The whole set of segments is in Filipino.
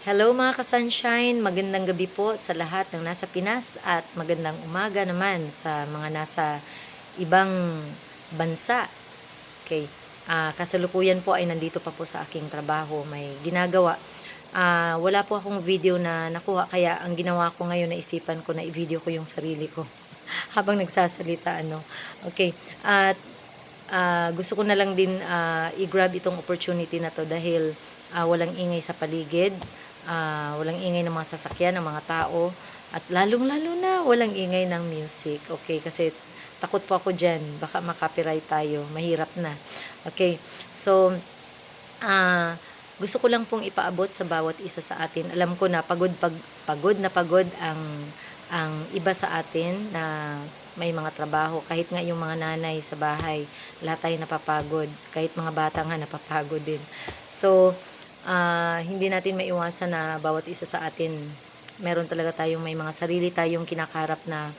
Hello mga ka-sunshine, magandang gabi po sa lahat ng nasa Pinas at magandang umaga naman sa mga nasa ibang bansa. Okay. Kasalukuyan po ay nandito pa po sa aking trabaho, may ginagawa. Wala po akong video na nakuha kaya ang ginawa ko ngayon naisipan ko na i-video ko yung sarili ko habang nagsasalita ano. Okay. At gusto ko na lang din i-grab itong opportunity na to dahil walang ingay sa paligid, walang ingay ng mga sasakyan, ng mga tao, at lalong-lalo na walang ingay ng music. Okay, kasi takot po ako dyan, baka makopyright tayo, mahirap na. Okay, so ah, gusto ko lang pong ipaabot sa bawat isa sa atin. Alam ko na pagod ang iba sa atin na may mga trabaho. Kahit nga yung mga nanay sa bahay, lahat tayo napapagod. Kahit mga bata nga napapagod din. So, hindi natin maiwasan na bawat isa sa atin, meron talaga tayong may mga sarili tayong kinakaharap na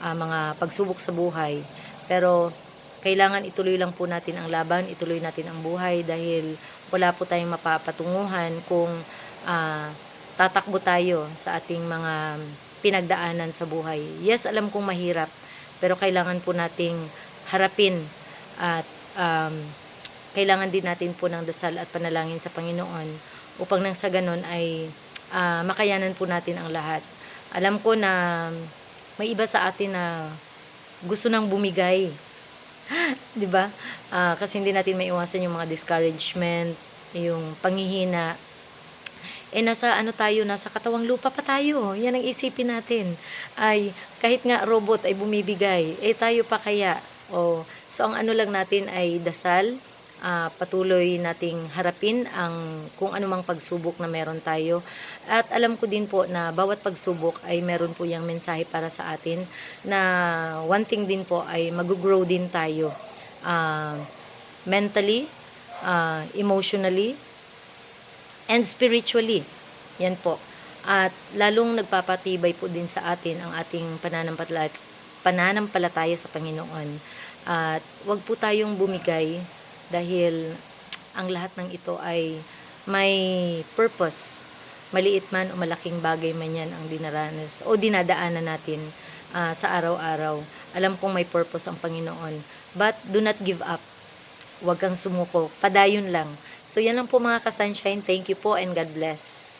mga pagsubok sa buhay. Pero, kailangan ituloy lang po natin ang laban, ituloy natin ang buhay dahil wala po tayong mapapatunguhan kung tatakbo tayo sa ating mga pinagdaanan sa buhay. Yes, alam kong mahirap, pero kailangan po nating harapin at kailangan din natin po ng dasal at panalangin sa Panginoon upang nang sa ganon ay makayanan po natin ang lahat. Alam ko na may iba sa atin na gusto nang bumigay, 'di ba? Kasi hindi natin maiwasan yung mga discouragement, yung panghihina. Nasa ano tayo, nasa katawang lupa pa tayo. Yan ang isipin natin. Ay, kahit nga robot ay bumibigay, tayo pa kaya? So ang ano lang natin ay dasal, patuloy nating harapin ang kung anumang pagsubok na meron tayo. At alam ko din po na bawat pagsubok ay meron po yung mensahe para sa atin na one thing din po ay mag-grow din tayo mentally, emotionally, and spiritually. Yan po. At lalong nagpapatibay po din sa atin ang ating pananampalataya sa Panginoon. At wag po tayong bumigay dahil ang lahat ng ito ay may purpose. Maliit man o malaking bagay man yan ang dinaranas o dinadaanan natin sa araw-araw. Alam kong may purpose ang Panginoon. But do not give up. Huwag kang sumuko. Padayon lang. So yan lang po mga ka-sunshine. Thank you po and God bless.